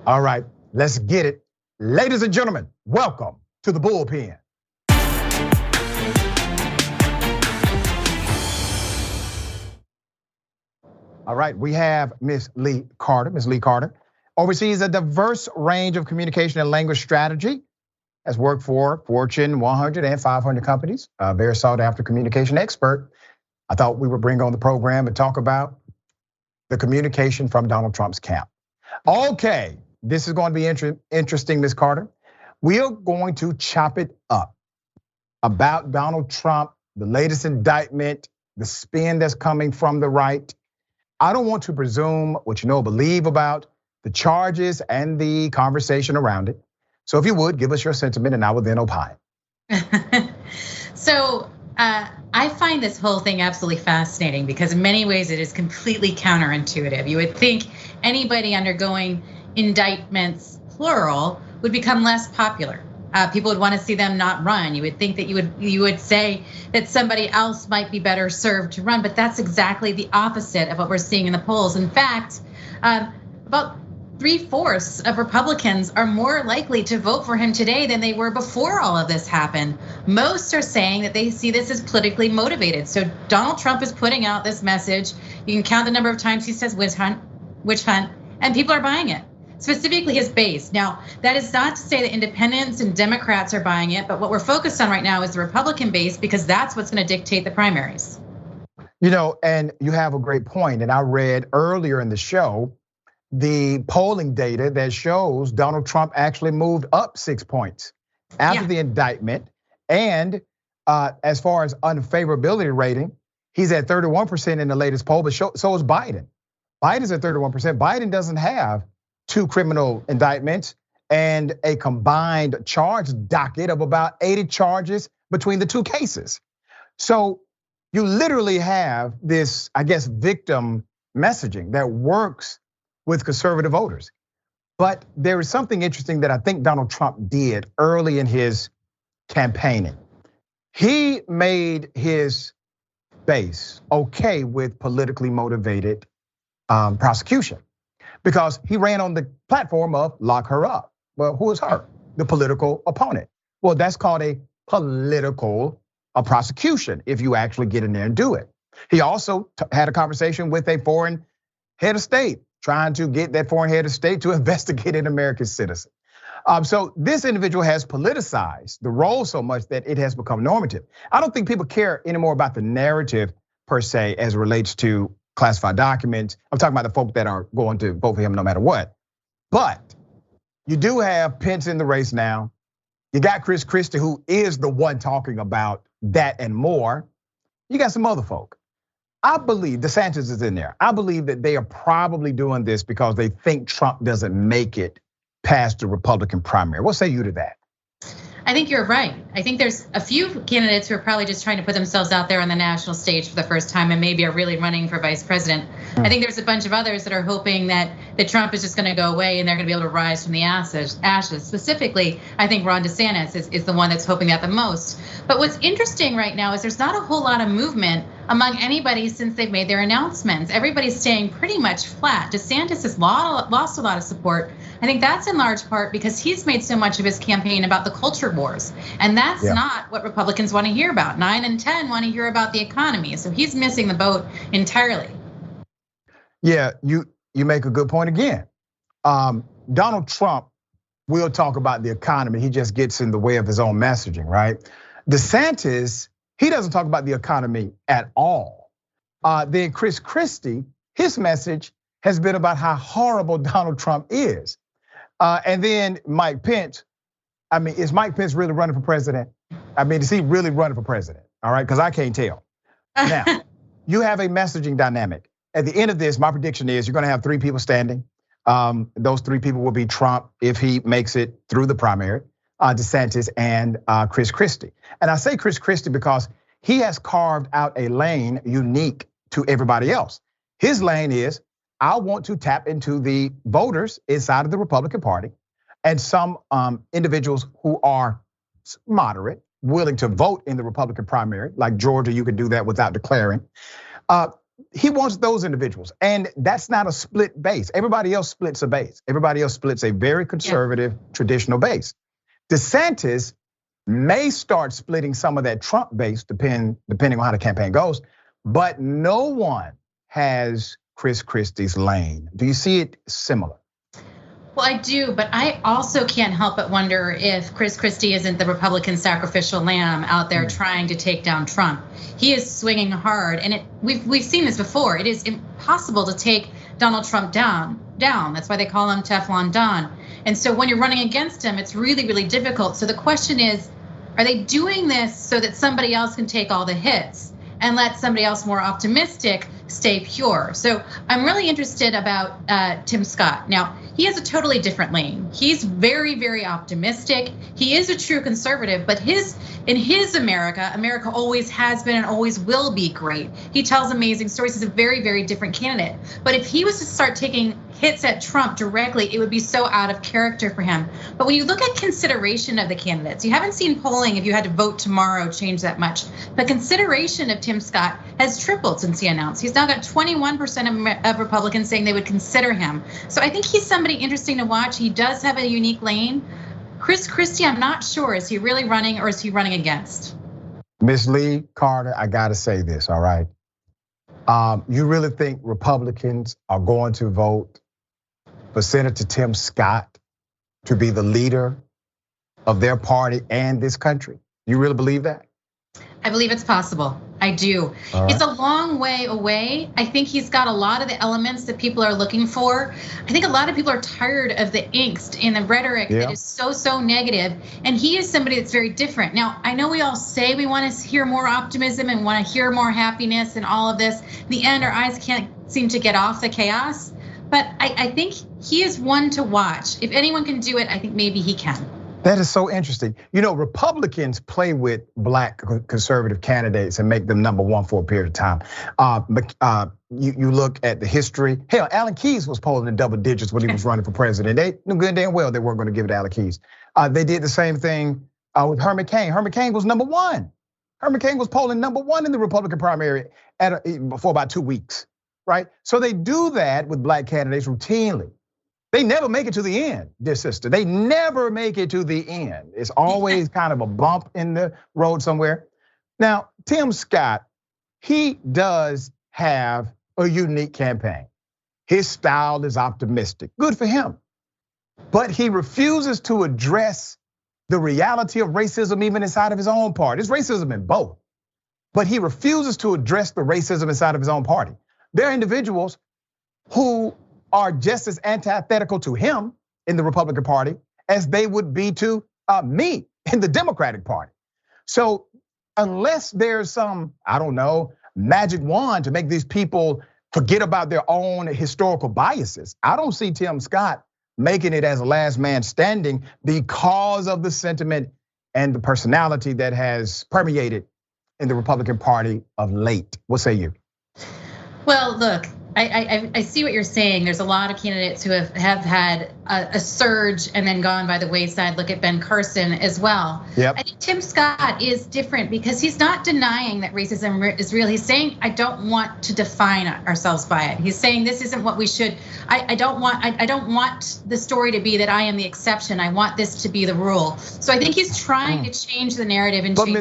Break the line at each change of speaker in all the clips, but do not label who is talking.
All right, let's get it. Ladies and gentlemen, welcome to the Bullpen. All right, we have Miss Lee Carter. Miss Lee Carter oversees a diverse range of communication and language strategy, has worked for Fortune 100 and 500 companies, a very sought after communication expert. I thought we would bring on the program and talk about the communication from Donald Trump's camp. Okay, this is going to be interesting, Ms. Carter. We are going to chop it up about Donald Trump, the latest indictment, the spin that's coming from the right. I don't want to presume what you know or believe about the charges and the conversation around it. So if you would, give us your sentiment and I will then opine.
So I find this whole thing absolutely fascinating because in many ways it is completely counterintuitive. You would think anybody undergoing indictments, plural, would become less popular. People would want to see them not run. You would think that you would say that somebody else might be better served to run, but that's exactly the opposite of what we're seeing in the polls. In fact, about 3/4 of Republicans are more likely to vote for him today than they were before all of this happened. Most are saying that they see this as politically motivated. So Donald Trump is putting out this message. You can count the number of times he says witch hunt, and people are buying it. Specifically his base. Now, that is not to say that independents and Democrats are buying it, but what we're focused on right now is the Republican base because that's what's gonna dictate the primaries.
You know, and you have a great point, and I read earlier in the show the polling data that shows Donald Trump actually moved up 6 points after the indictment. And as far as unfavorability rating, he's at 31% in the latest poll, but so is Biden. Biden's at 31%. Biden doesn't have 2 criminal indictments and a combined charge docket of about 80 charges between the 2 cases. So you literally have this, I guess, victim messaging that works with conservative voters. But there is something interesting that I think Donald Trump did early in his campaigning. He made his base okay with politically motivated prosecution because he ran on the platform of lock her up. Well, who is her? The political opponent. Well, that's called a political prosecution if you actually get in there and do it. He also had a conversation with a foreign head of state, trying to get that foreign head of state to investigate an American citizen. So this individual has politicized the role so much that it has become normative. I don't think people care anymore about the narrative per se as it relates to classified documents. I'm talking about the folk that are going to vote for him no matter what. But you do have Pence in the race now. You got Chris Christie, who is the one talking about that and more. You got some other folk. I believe DeSantis is in there. I believe that they are probably doing this because they think Trump doesn't make it past the Republican primary. What say you to that?
I think you're right. I think there's a few candidates who are probably just trying to put themselves out there on the national stage for the first time and maybe are really running for vice president. I think there's a bunch of others that are hoping that Trump is just gonna go away and they're gonna be able to rise from the ashes. Specifically, I think Ron DeSantis is the one that's hoping that the most. But what's interesting right now is there's not a whole lot of movement among anybody since they've made their announcements. Everybody's staying pretty much flat. DeSantis has lost a lot of support. I think that's in large part because he's made so much of his campaign about the culture wars. And that's not what Republicans want to hear about. 9 and 10 want to hear about the economy. So he's missing the boat entirely.
Yeah, you make a good point again. Donald Trump will talk about the economy. He just gets in the way of his own messaging, right? DeSantis, he doesn't talk about the economy at all. Then Chris Christie, his message has been about how horrible Donald Trump is. And then Mike Pence, I mean, is Mike Pence really running for president? I mean, is he really running for president? All right, because I can't tell. Now, you have a messaging dynamic. At the end of this, my prediction is you're gonna have 3 people standing. Those 3 people will be Trump if he makes it through the primary, DeSantis and Chris Christie. And I say Chris Christie because he has carved out a lane unique to everybody else. His lane is, I want to tap into the voters inside of the Republican Party and some individuals who are moderate, willing to vote in the Republican primary, like Georgia, you can do that without declaring. he wants those individuals. And that's not a split base. Everybody else splits a base. Everybody else splits a very conservative, traditional base. DeSantis may start splitting some of that Trump base, depending on how the campaign goes, but no one has Chris Christie's lane. Do you see it similar?
Well, I do, but I also can't help but wonder if Chris Christie isn't the Republican sacrificial lamb out there trying to take down Trump. He is swinging hard, and we've seen this before. It is impossible to take Donald Trump down. That's why they call him Teflon Don. And so when you're running against him, it's really, really difficult. So the question is, are they doing this so that somebody else can take all the hits and let somebody else more optimistic stay pure? So I'm really interested about Tim Scott. Now, he has a totally different lane. He's very, very optimistic. He is a true conservative, but in his America always has been and always will be great. He tells amazing stories. He's a very, very different candidate. But if he was to start taking hits at Trump directly, it would be so out of character for him. But when you look at consideration of the candidates, you haven't seen polling, if you had to vote tomorrow, change that much. But consideration of Tim Scott has tripled since he announced. He's now got 21% of Republicans saying they would consider him. So I think he's somebody interesting to watch. He does have a unique lane. Chris Christie, I'm not sure. Is he really running or is he running against?
Ms. Lee Carter, I gotta say this, all right? You really think Republicans are going to vote for Senator Tim Scott to be the leader of their party and this country? You really believe that?
I believe it's possible. I do. It's a long way away. I think he's got a lot of the elements that people are looking for. I think a lot of people are tired of the angst and the rhetoric that is so negative. And he is somebody that's very different. Now, I know we all say we want to hear more optimism and want to hear more happiness and all of this. In the end, our eyes can't seem to get off the chaos. But I think he is one to watch. If anyone can do it, I think maybe he can.
That is so interesting. You know, Republicans play with black conservative candidates and make them number one for a period of time. You look at the history. Hell, Alan Keyes was polling in double digits when he was running for president. They knew good and damn well they weren't going to give it to Alan Keyes. They did the same thing with Herman Cain. Herman Cain was number one. Herman Cain was polling number one in the Republican primary for about 2 weeks, right? So they do that with black candidates routinely. They never make it to the end, dear sister. They never make it to the end. It's always kind of a bump in the road somewhere. Now, Tim Scott, he does have a unique campaign. His style is optimistic, good for him. But he refuses to address the reality of racism even inside of his own party. There's racism in both, but he refuses to address the racism inside of his own party. There are individuals who are just as antithetical to him in the Republican Party as they would be to me in the Democratic Party. So unless there's some, I don't know, magic wand to make these people forget about their own historical biases, I don't see Tim Scott making it as a last man standing because of the sentiment and the personality that has permeated in the Republican Party of late. What say you?
Well, look, I see what you're saying. There's a lot of candidates who have had a surge and then gone by the wayside. Look at Ben Carson as well.
Yep.
I think Tim Scott is different because he's not denying that racism is real. He's saying, I don't want to define ourselves by it. He's saying this isn't what we should. I don't want the story to be that I am the exception. I want this to be the rule. So I think he's trying to change the narrative and
but
change.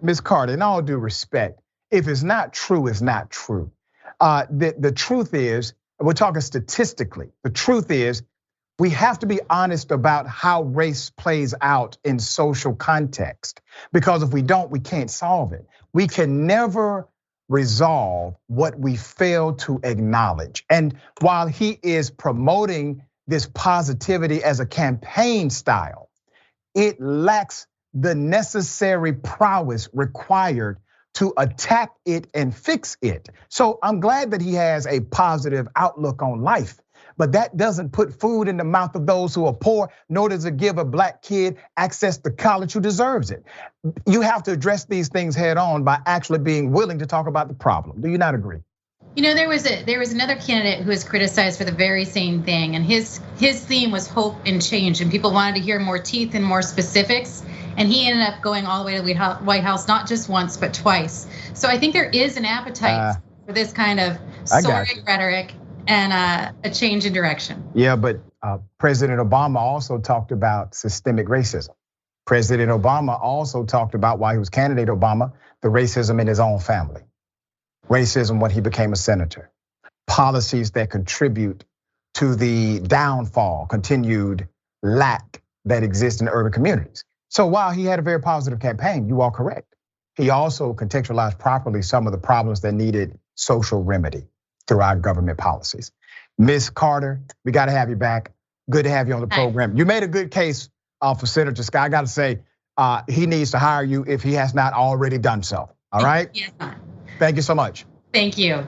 Ms. Carter, in all due respect, if it's not true, it's not true. The truth is, we're talking statistically, the truth is we have to be honest about how race plays out in social context. Because if we don't, we can't solve it. We can never resolve what we fail to acknowledge. And while he is promoting this positivity as a campaign style, it lacks the necessary prowess required to attack it and fix it. So I'm glad that he has a positive outlook on life, but that doesn't put food in the mouth of those who are poor, nor does it give a black kid access to college who deserves it. You have to address these things head on by actually being willing to talk about the problem. Do you not agree?
You know, there was another candidate who was criticized for the very same thing, and his theme was hope and change, and people wanted to hear more teeth and more specifics. And he ended up going all the way to the White House, not just once, but twice. So I think there is an appetite for this kind of sordid rhetoric and a change in direction.
Yeah, but President Obama also talked about systemic racism. President Obama also talked about, while he was candidate Obama, the racism in his own family. Racism when he became a senator. Policies that contribute to the downfall, continued lack that exists in urban communities. So while he had a very positive campaign, you are correct. He also contextualized properly some of the problems that needed social remedy through our government policies. Ms. Carter, we gotta have you back. Good to have you on the program. You made a good case for Senator Scott. I gotta say, he needs to hire you if he has not already done so, all right?
Yes.
Thank you so much.
Thank you.